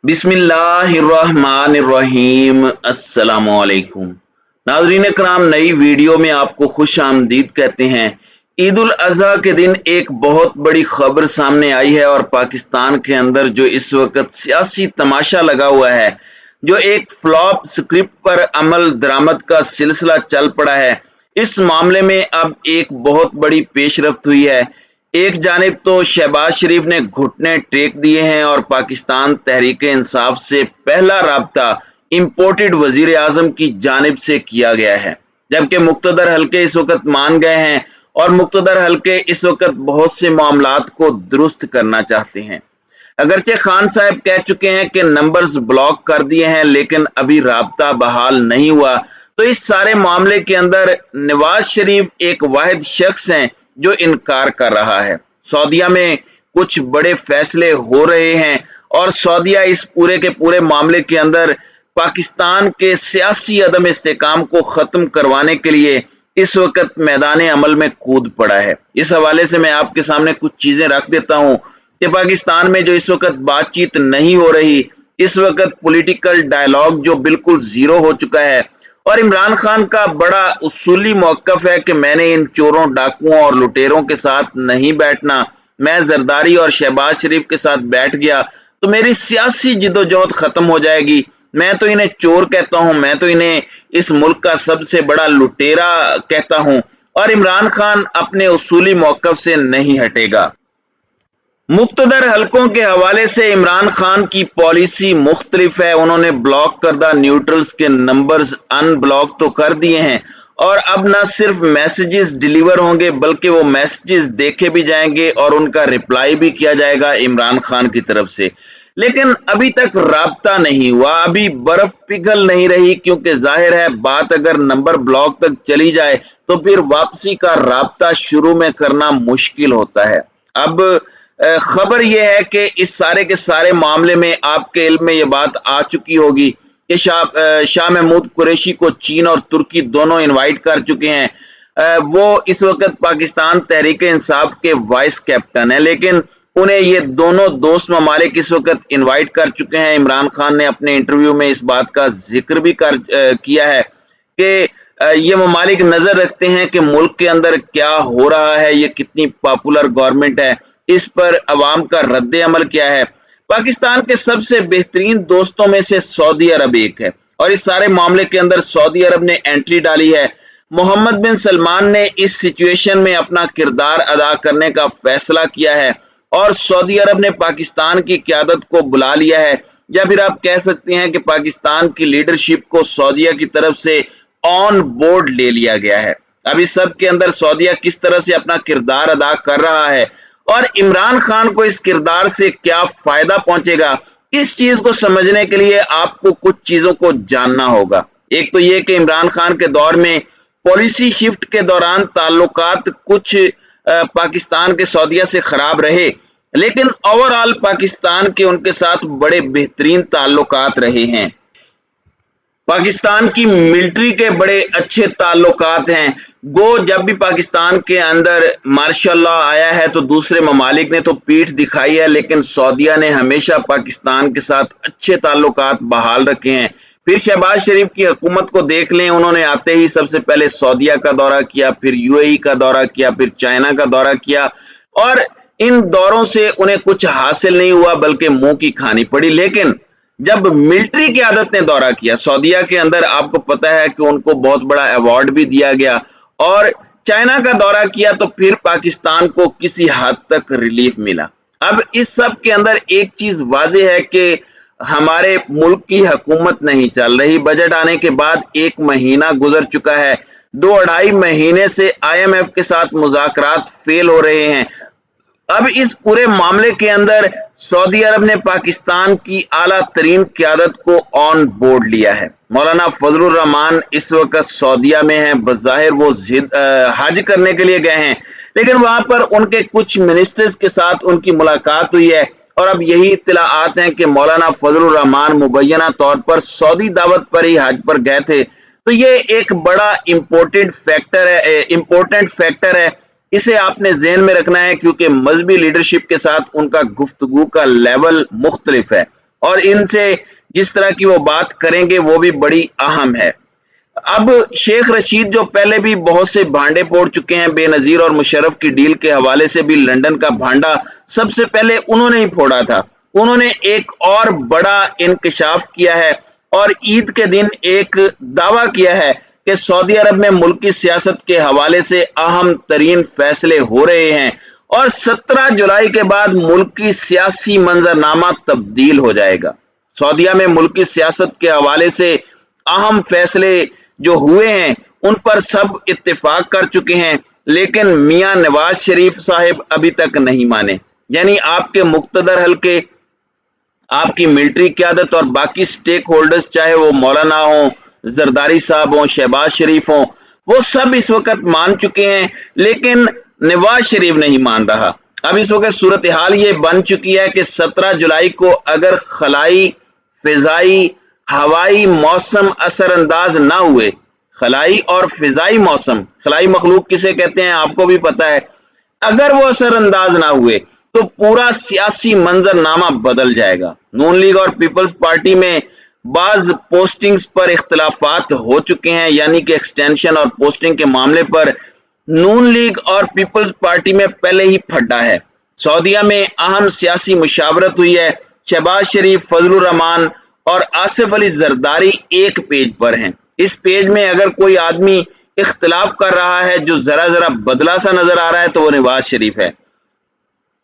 बिस्मिल्लाहिर्रहमानिर्रहीम। अस्सलामुअलैकुम नाज़रीन कराम, नई वीडियो में आपको खुश आमदीद कहते हैं। ईद उल अज़हा के दिन एक बहुत बड़ी खबर सामने आई है और पाकिस्तान के अंदर जो इस वक्त सियासी तमाशा लगा हुआ है, जो एक फ्लॉप स्क्रिप्ट पर अमल दरामद का सिलसिला चल पड़ा है, इस मामले में अब एक बहुत बड़ी पेशरफ्त हुई है। एक जानिब तो शहबाज शरीफ ने घुटने टेक दिए हैं और पाकिस्तान तहरीक इंसाफ से पहला राब्ता इंपोर्टेड वजीर आजम की जानिब से किया गया है, जबकि मुक्तदर हल्के इस वक्त मान गए हैं और मुक्तदर हल्के इस वक्त बहुत से मामलात को दुरुस्त करना चाहते हैं। अगरचे खान साहब कह चुके हैं कि नंबर्स ब्लॉक कर दिए हैं, लेकिन अभी राब्ता बहाल नहीं हुआ। तो इस सारे मामले के अंदर नवाज शरीफ एक वाहिद शख्स हैं जो इनकार कर रहा है। सऊदीया में कुछ बड़े फैसले हो रहे हैं और सऊदीया इस पूरे के पूरे मामले के अंदर पाकिस्तान के सियासी अदम इस्तेकाम को खत्म करवाने के लिए इस वक्त मैदान अमल में कूद पड़ा है। इस हवाले से मैं आपके सामने कुछ चीजें रख देता हूं कि पाकिस्तान में जो इस वक्त बातचीत नहीं हो रही, इस वक्त पॉलिटिकल डायलॉग जो बिल्कुल जीरो हो चुका है और इमरान खान का बड़ा उसूली मौकफ है कि मैंने इन चोरों, डाकुओं और लुटेरों के साथ नहीं बैठना। मैं जरदारी और शहबाज शरीफ के साथ बैठ गया तो मेरी सियासी जिद्दोजहद खत्म हो जाएगी। मैं तो इन्हें चोर कहता हूं, मैं तो इन्हें इस मुल्क का सबसे बड़ा लुटेरा कहता हूं और इमरान खान अपने उसूली मौकफ से नहीं हटेगा। मुख्तदर हलकों के हवाले से इमरान खान की पॉलिसी मुख्तलिफ है। उन्होंने ब्लॉक करदा न्यूट्रल्स के नंबर्स अनब्लॉक तो कर दिए हैं और अब न सिर्फ मैसेजेस डिलीवर होंगे बल्कि वो मैसेजेस देखे भी जाएंगे और उनका रिप्लाई भी किया जाएगा इमरान खान की तरफ से। लेकिन अभी तक राब्ता नहीं हुआ, अभी बर्फ पिघल नहीं रही, क्योंकि जाहिर है बात अगर नंबर ब्लॉक तक चली जाए तो फिर वापसी का राब्ता शुरू में करना मुश्किल होता है। अब खबर यह है कि इस सारे के सारे मामले में आपके इल्म में यह बात आ चुकी होगी कि शाह महमूद कुरैशी को चीन और तुर्की दोनों इनवाइट कर चुके हैं। वो इस वक्त पाकिस्तान तहरीक इंसाफ के वाइस कैप्टन है, लेकिन उन्हें ये दोनों दोस्त ममालिक इस वक्त इनवाइट कर चुके हैं। इमरान खान ने अपने इंटरव्यू में इस बात का जिक्र भी किया है कि ये ममालिक नजर रखते हैं कि मुल्क के अंदर क्या हो रहा है, ये कितनी पॉपुलर गवर्नमेंट है, इस पर अवाम का रद्द अमल क्या है। पाकिस्तान के सबसे बेहतरीन दोस्तों में से सऊदी अरब एक है और इस सारे मामले के अंदर सऊदी अरब ने एंट्री डाली है। मोहम्मद बिन सलमान ने इस सिचुएशन में अपना किरदार अदा करने का फैसला किया है और सऊदी अरब ने पाकिस्तान की क़यादत को बुला लिया है, या फिर आप कह सकते हैं कि पाकिस्तान की लीडरशिप को सऊदीया की तरफ से ऑन बोर्ड ले लिया गया है। अब इस सब के अंदर सऊदीया किस तरह से अपना किरदार अदा कर रहा है और इमरान खान को इस किरदार से क्या फायदा पहुंचेगा, इस चीज को समझने के लिए आपको कुछ चीजों को जानना होगा। एक तो यह कि इमरान खान के दौर में पॉलिसी शिफ्ट के दौरान ताल्लुकात कुछ पाकिस्तान के सऊदीया से खराब रहे, लेकिन ओवरऑल पाकिस्तान के उनके साथ बड़े बेहतरीन ताल्लुकात रहे हैं। पाकिस्तान की मिलिट्री के बड़े अच्छे ताल्लुकात हैं। गो जब भी पाकिस्तान के अंदर मार्शल लॉ आया है तो दूसरे ममालिक ने तो पीठ दिखाई है, लेकिन सऊदीया ने हमेशा पाकिस्तान के साथ अच्छे ताल्लुकात बहाल रखे हैं। फिर शहबाज शरीफ की हुकूमत को देख लें, उन्होंने आते ही सबसे पहले सऊदीया का दौरा किया, फिर यूएई का दौरा किया, फिर चाइना का दौरा किया और इन दौरों से उन्हें कुछ हासिल नहीं हुआ बल्कि मुंह की खानी पड़ी। लेकिन जब मिलिट्री क़यादत ने दौरा किया सऊदीया के अंदर, आपको पता है कि उनको बहुत बड़ा अवार्ड भी दिया गया, और चाइना का दौरा किया तो फिर पाकिस्तान को किसी हद तक रिलीफ मिला। अब इस सब के अंदर एक चीज वाज़ेह है कि हमारे मुल्क की हुकूमत नहीं चल रही। बजट आने के बाद 1 महीना गुजर चुका है, 2-2.5 महीने से IMF के साथ मुज़ाकरात फेल हो रहे हैं। अब इस पूरे मामले के अंदर सऊदी अरब ने पाकिस्तान की आला तरीन क़यादत को ऑन बोर्ड लिया है। मौलाना फजलुर रहमान इस वक्त सऊदीया में हैं, बज़ाहिर वो हज करने के लिए गए हैं, लेकिन वहां पर उनके कुछ मिनिस्टर्स के साथ उनकी मुलाकात हुई है और अब यही इत्तलाआत हैं कि मौलाना फजलुर रहमान मुबैना तौर पर सऊदी दावत पर ही हज पर गए थे। तो ये एक बड़ा इम्पोर्टेंट फैक्टर है, इसे आपने ज़हन में रखना है, क्योंकि मजहबी लीडरशिप के साथ उनका गुफ्तगू का लेवल मुख्तलिफ है اور इनसे जिस तरह की वो बात करेंगे वो भी बड़ी अहम है। अब शेख रशीद जो पहले भी बहुत से भांडे फोड़ चुके हैं, बेनजीर और मुशर्रफ की डील के हवाले से भी लंदन का भांडा सबसे पहले उन्होंने ही फोड़ा था। उन्होंने एक और बड़ा इंकशाफ किया है और ईद के दिन एक दावा किया है कि सऊदी अरब में मुल्की सियासत के हवाले से अहम तरीन फैसले हो रहे हैं और 17 जुलाई के बाद मुल्की सियासी मंजरनामा तब्दील हो जाएगा। सऊदीया में मुल्की सियासत के हवाले से अहम फैसले जो हुए हैं उन पर सब इत्तेफाक कर चुके हैं, लेकिन मियां नवाज शरीफ साहब अभी तक नहीं माने। यानी आपके मुक्तदर हल्के, आपकी मिलिट्री क़यादत और बाकी स्टेक होल्डर्स, चाहे वो मौलाना हो, जरदारी साहब हो, शहबाज शरीफ हो, वो सब इस वक्त मान चुके हैं, लेकिन नवाज शरीफ नहीं मान रहा। अब इस वक्त सूरत हाल ये बन चुकी है कि 17 जुलाई को अगर खलाई, फिजाई, हवाई मौसम असरअंदाज ना हुए, खलाई और फिजाई मौसम, खलाई मखलूक किसे कहते हैं आपको भी पता है, अगर वो असरअंदाज ना हुए तो पूरा सियासी मंजरनामा बदल जाएगा। नून लीग और पीपल्स पार्टी में बाज पोस्टिंग्स पर इख्तलाफात हो चुके हैं, यानी कि एक्सटेंशन और पोस्टिंग के मामले पर नून लीग और पीपल्स पार्टी में पहले ही फड्डा है। सऊदीया में अहम सियासी मुशावरत हुई है। शहबाज शरीफ, फजलुर रहमान और आसिफ अली जरदारी एक पेज पर हैं। इस पेज में अगर कोई आदमी इख्तिलाफ कर रहा है जो जरा जरा बदला सा नजर आ रहा है तो वो नवाज शरीफ है।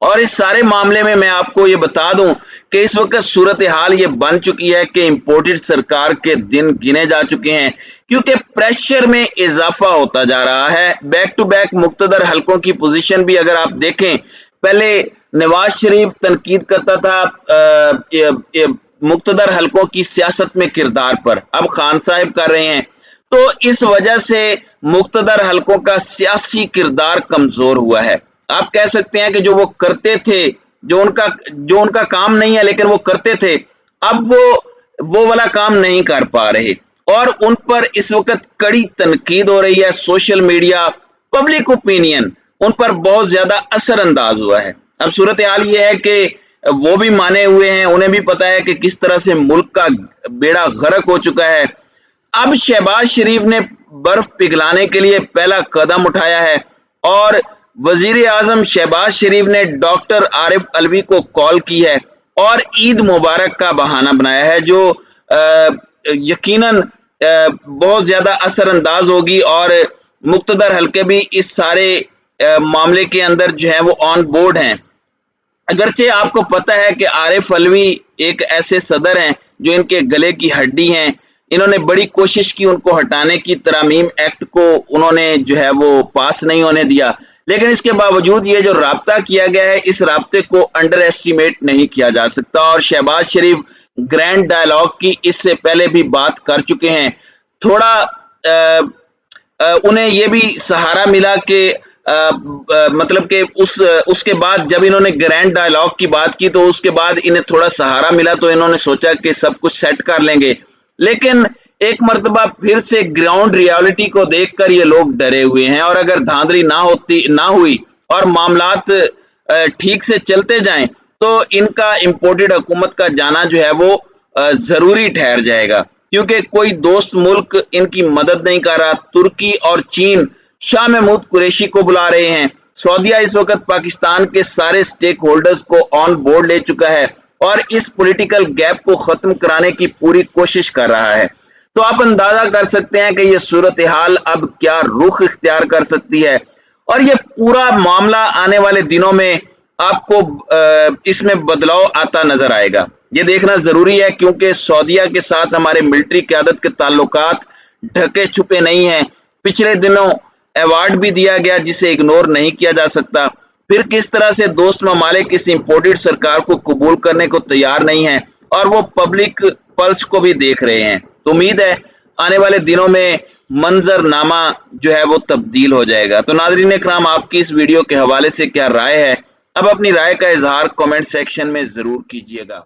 और इस सारे मामले में मैं आपको ये बता दूं कि इस वक्त सूरत हाल ये बन चुकी है कि इंपोर्टेड सरकार के दिन गिने जा चुके हैं, क्योंकि प्रेशर में इजाफा होता जा रहा है। बैक टू बैक मुक्तदर हलकों की पोजीशन भी अगर आप देखें, पहले नवाज शरीफ तनकीद करता था मुक्तदर हलकों की सियासत में किरदार पर, अब खान साहब कर रहे हैं। तो इस वजह से मुक्तदर हलकों का सियासी किरदार कमजोर हुआ है। आप कह सकते हैं कि जो वो करते थे, जो उनका काम नहीं है लेकिन वो करते थे, अब वो वाला काम नहीं कर पा रहे और उन पर इस वक्त कड़ी तनकीद हो रही है। सोशल मीडिया, पब्लिक ओपिनियन उन पर बहुत ज्यादा असरअंदाज हुआ है। अब सूरत हाल ये है कि वो भी माने हुए हैं, उन्हें भी पता है कि किस तरह से मुल्क का बेड़ा गर्क हो चुका है। अब शहबाज शरीफ ने बर्फ पिघलाने के लिए पहला कदम उठाया है और वजीर आजम शहबाज शरीफ ने डॉक्टर आरिफ अलवी को कॉल की है और ईद मुबारक का बहाना बनाया है, जो यकीनन बहुत ज्यादा असरअंदाज होगी और मुक्तदर हल्के भी इस सारे मामले के अंदर जो है वो ऑन बोर्ड हैं। अगरचे आपको पता है कि आरिफ अलवी एक ऐसे सदर हैं जो इनके गले की हड्डी हैं। इन्होंने बड़ी कोशिश की उनको हटाने की, तरामीम एक्ट को उन्होंने जो है वो पास नहीं होने दिया, लेकिन इसके बावजूद ये जो राब्ता किया गया है, इस राब्ते को अंडर एस्टिमेट नहीं किया जा सकता। और शहबाज शरीफ ग्रैंड डायलॉग की इससे पहले भी बात कर चुके हैं। थोड़ा उन्हें ये भी सहारा मिला कि मतलब कि उसके बाद जब इन्होंने ग्रैंड डायलॉग की बात की तो उसके बाद इन्हें थोड़ा सहारा मिला, तो इन्होंने सोचा कि सब कुछ सेट कर लेंगे, लेकिन एक मर्तबा फिर से ग्राउंड रियलिटी को देखकर ये लोग डरे हुए हैं। और अगर धांधली ना हुई और मामलात ठीक से चलते जाएं तो इनका इंपोर्टेड हुकूमत का जाना जो है वो जरूरी ठहर जाएगा, क्योंकि कोई दोस्त मुल्क इनकी मदद नहीं कर रहा। तुर्की और चीन शाह महमूद कुरैशी को बुला रहे हैं। सऊदीया इस वक्त पाकिस्तान के सारे स्टेक होल्डर्स को ऑन बोर्ड ले चुका है और इस पॉलिटिकल गैप को खत्म कराने की पूरी कोशिश कर रहा है। तो आप अंदाजा कर सकते हैं कि ये सूरत हाल अब क्या रुख इख्तियार कर सकती है और ये पूरा मामला आने वाले दिनों में आपको इसमें बदलाव आता नजर आएगा। ये देखना जरूरी है, क्योंकि सऊदीया के साथ हमारे मिलिट्री क़यादत के ताल्लुकात ढके छुपे नहीं हैं। पिछले दिनों अवार्ड भी दिया गया जिसे इग्नोर नहीं किया जा सकता। फिर किस तरह से दोस्त ममालिक इस इंपोर्टेड सरकार को कबूल करने को तैयार नहीं है और वो पब्लिक पल्स को भी देख रहे हैं। तो उम्मीद है आने वाले दिनों में मंजरनामा जो है वो तब्दील हो जाएगा। तो नाज़रीन इकराम, आपकी इस वीडियो के हवाले से क्या राय है? अब अपनी राय का इजहार कमेंट सेक्शन में जरूर कीजिएगा।